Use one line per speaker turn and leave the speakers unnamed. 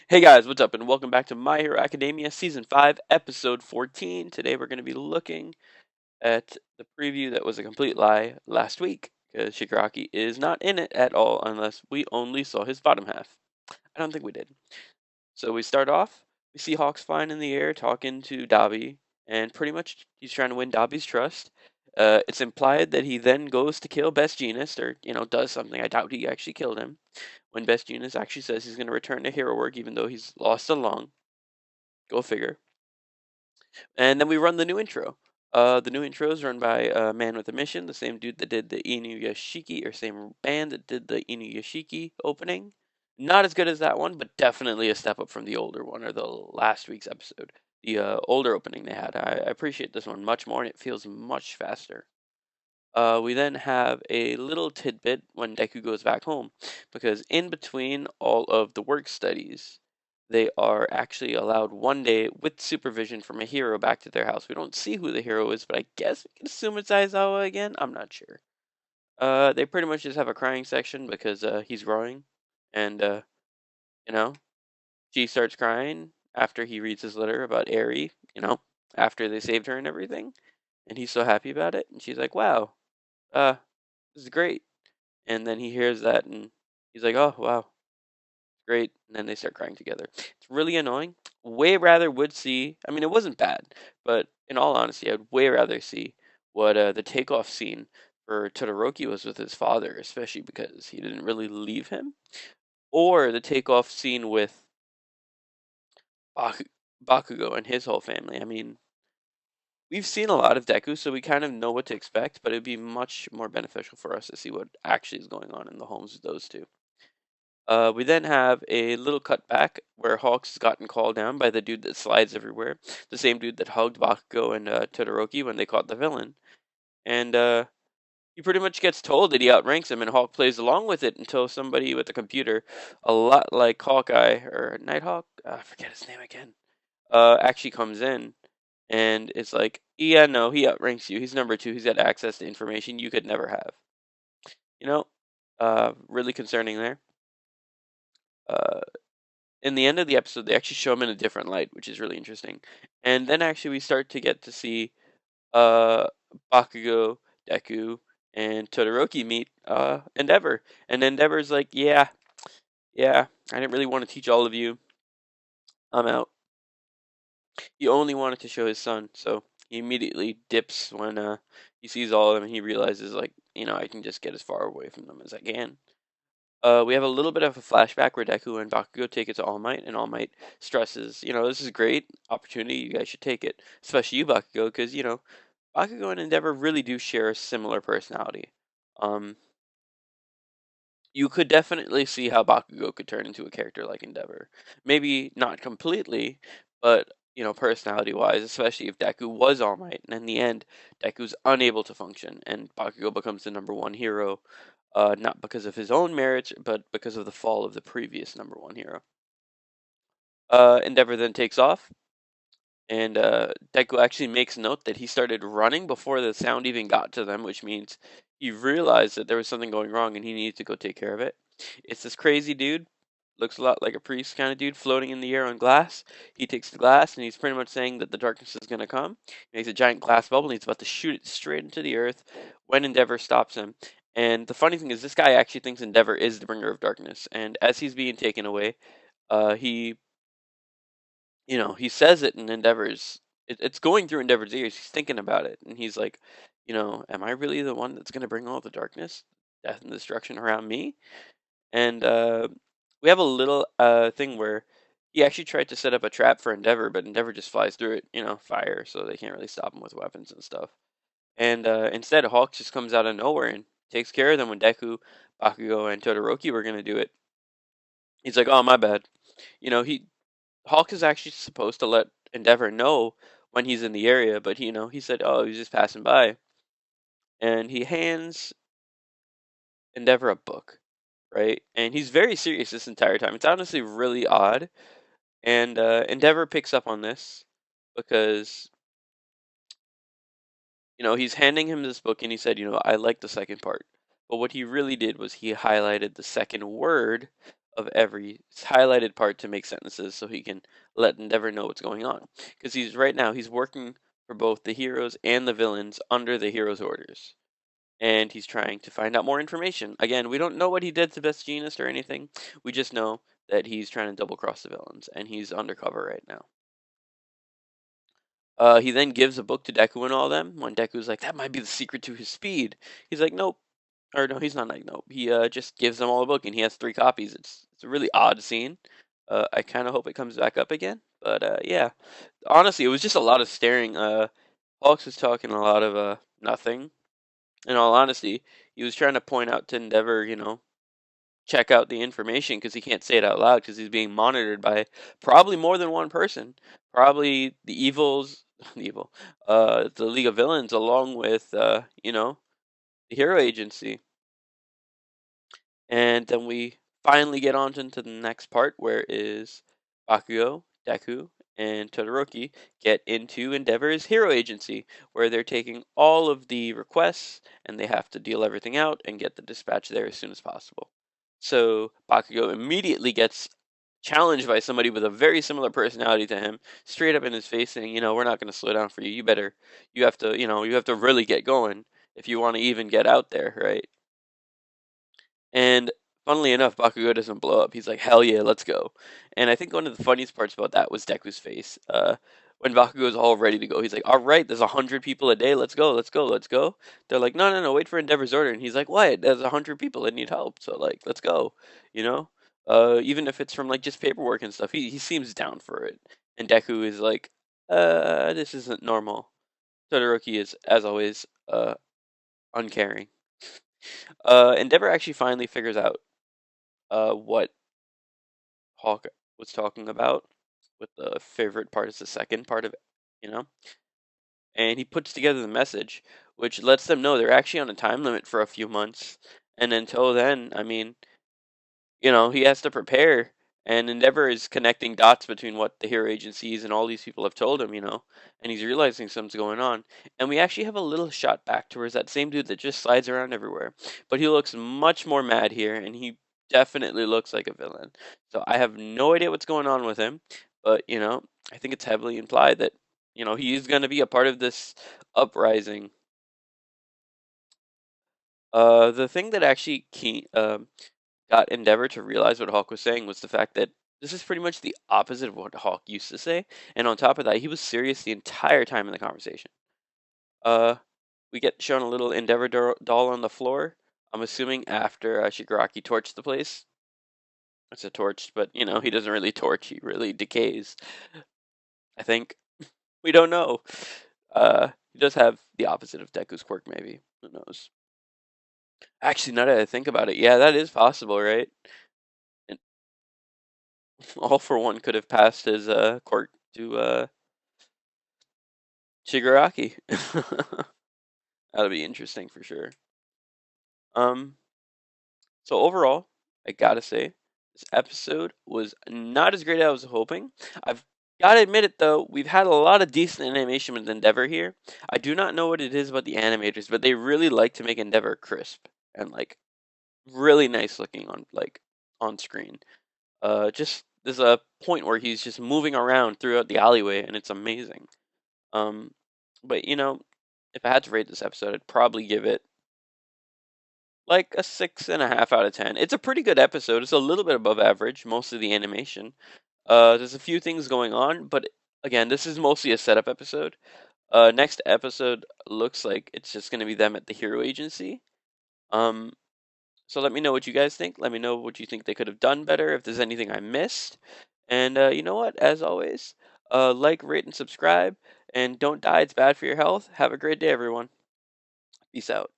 Hey guys, what's up, and welcome back to My Hero Academia Season 5, Episode 14. Today we're going to be looking at the preview that was a complete lie last week, because Shigaraki is not in it at all unless we only saw his bottom half. I don't think we did. So we start off, we see Hawks flying in the air talking to Dabi, and pretty much he's trying to win Dabi's trust. It's implied that he then goes to kill Best Jeanist, or, does something. I doubt he actually killed him. When Best Jeanist actually says he's going to return to hero work even though he's lost a lung. Go figure. And then we run the new intro. The new intro is run by Man with a Mission, the same dude that did the Inuyashiki, or same band that did the Inuyashiki opening. Not as good as that one, but definitely a step up from the older one, or the last week's episode. The older opening they had. I appreciate this one much more, and it feels much faster. We then have a little tidbit when Deku goes back home, because in between all of the work studies, they are actually allowed one day with supervision from a hero back to their house. We don't see who the hero is, but I guess we can assume it's Aizawa again. I'm not sure. They pretty much just have a crying section because he's growing, and you know, she starts crying after he reads his letter about Eri. After they saved her and everything, and he's so happy about it, and she's like, "Wow, uh, this is great." And then he hears that and he's like, "Oh wow, great." And then they start crying together. It's really annoying. Way rather would see. I mean, it wasn't bad, but in all honesty, I'd way rather see what the takeoff scene for Todoroki was with his father, especially because he didn't really leave him, or the takeoff scene with Baku- Bakugo and his whole family. I mean, we've seen a lot of Deku, so we kind of know what to expect, but it'd be much more beneficial for us to see what actually is going on in the homes of those two. We then have a little cutback where Hawks has gotten called down by the dude that slides everywhere, the same dude that hugged Bakugo and Todoroki when they caught the villain. And he pretty much gets told that he outranks him, and Hawk plays along with it until somebody with a computer, a lot like Hawkeye or Nighthawk, I forget his name again, actually comes in and it's like, yeah, no, he outranks you. He's number 2. He's got access to information you could never have. You know, really concerning there. Uh, in the end of the episode, they actually show him in a different light, which is really interesting. And then actually we start to get to see uh, Bakugo, Deku, and Todoroki meet Endeavor. And Endeavor's like, yeah, I didn't really want to teach all of you. I'm out. He only wanted to show his son, so he immediately dips when he sees all of them and he realizes, like, I can just get as far away from them as I can. We have a little bit of a flashback where Deku and Bakugo take it to All Might, and All Might stresses, this is a great opportunity. You guys should take it, especially you, Bakugo, because Bakugo and Endeavor really do share a similar personality. Um, you could definitely see how Bakugo could turn into a character like Endeavor. Maybe not completely, but personality-wise, especially if Deku was All Might, and in the end, Deku's unable to function, and Bakugo becomes the number 1 hero, not because of his own merits, but because of the fall of the previous number 1 hero. Endeavor then takes off, and Deku actually makes note that he started running before the sound even got to them, which means he realized that there was something going wrong and he needed to go take care of it. It's this crazy dude, looks a lot like a priest kind of dude, floating in the air on glass. He takes the glass and he's pretty much saying that the darkness is going to come. He makes a giant glass bubble and he's about to shoot it straight into the earth when Endeavor stops him. And the funny thing is, this guy actually thinks Endeavor is the bringer of darkness. And as he's being taken away, he he says it in Endeavor's. It's going through Endeavor's ears. He's thinking about it, and he's like, am I really the one that's going to bring all the darkness, death, and destruction around me? And we have a little thing where he actually tried to set up a trap for Endeavor, but Endeavor just flies through it, fire, so they can't really stop him with weapons and stuff. And instead, Hawk just comes out of nowhere and takes care of them when Deku, Bakugo, and Todoroki were going to do it. He's like, oh, my bad. He Hawk is actually supposed to let Endeavor know when he's in the area, but he said, "Oh, he's just passing by," and he hands Endeavor a book, right? And he's very serious this entire time. It's honestly really odd, and Endeavor picks up on this because he's handing him this book, and he said, "I like the second part," but what he really did was he highlighted the second word of every highlighted part to make sentences so he can let Endeavor know what's going on. Because he's working for both the heroes and the villains under the heroes' orders. And he's trying to find out more information. Again, we don't know what he did to Best Jeanist or anything. We just know that he's trying to double cross the villains, and he's undercover right now. He then gives a book to Deku and all them. When Deku's like, "That might be the secret to his speed," he's like, "Nope," or no, he's not like, "Nope." He just gives them all a book, and he has 3 copies. It's a really odd scene. I kind of hope it comes back up again, but yeah. Honestly, it was just a lot of staring. Hawks was talking a lot of nothing. In all honesty, he was trying to point out to Endeavor, check out the information because he can't say it out loud because he's being monitored by probably more than one person. Probably the evils, the evil, the League of Villains, along with the Hero Agency. And then we finally get on into the next part, where is Bakugo, Deku, and Todoroki get into Endeavor's Hero Agency, where they're taking all of the requests and they have to deal everything out and get the dispatch there as soon as possible. So Bakugo immediately gets challenged by somebody with a very similar personality to him, straight up in his face, saying, "We're not going to slow down for you. You have to, you have to really get going if you want to even get out there, right?" And funnily enough, Bakugo doesn't blow up. He's like, "Hell yeah, let's go!" And I think one of the funniest parts about that was Deku's face. When Bakugo's all ready to go, he's like, "All right, there's 100 people a day. Let's go, let's go, let's go." They're like, "No, no, no, wait for Endeavor's order." And he's like, "What? There's 100 people that need help. So like, let's go." You know, even if it's from like just paperwork and stuff, he seems down for it. And Deku is like, this isn't normal." Todoroki is, as always, uncaring. Endeavor actually finally figures out what Hawk was talking about, with the favorite part is the second part of it, you know? And he puts together the message, which lets them know they're actually on a time limit for a few months. And until then, I mean, he has to prepare. And Endeavor is connecting dots between what the hero agencies and all these people have told him, and he's realizing something's going on. And we actually have a little shot back towards that same dude that just slides around everywhere. But he looks much more mad here, and he definitely looks like a villain. So I have no idea what's going on with him, but, I think it's heavily implied that, he's going to be a part of this uprising. The thing that actually got Endeavor to realize what Hawk was saying was the fact that this is pretty much the opposite of what Hawk used to say. And on top of that, he was serious the entire time in the conversation. Uh, we get shown a little Endeavor doll on the floor. I'm assuming after Shigaraki torched the place. It's a torch, but he doesn't really torch. He really decays. I think we don't know. He does have the opposite of Deku's quirk, maybe. Who knows? Actually, now that I think about it, yeah, that is possible, right? And All for One could have passed his quirk to Shigaraki. That'll be interesting for sure. Um, so overall, I gotta say, this episode was not as great as I was hoping. I've gotta admit it though, we've had a lot of decent animation with Endeavor here. I do not know what it is about the animators, but they really like to make Endeavor crisp and like really nice looking on screen. Just there's a point where he's just moving around throughout the alleyway, and it's amazing. Um, but if I had to rate this episode, I'd probably give it like a 6.5 out of 10. It's a pretty good episode. It's a little bit above average, most of the animation. There's a few things going on, but again, this is mostly a setup episode. Next episode looks like it's just gonna be them at the Hero Agency. Um, so let me know what you guys think. Let me know what you think they could have done better. If there's anything I missed, and you know what? As always, like, rate, and subscribe. And don't die. It's bad for your health. Have a great day, everyone. Peace out.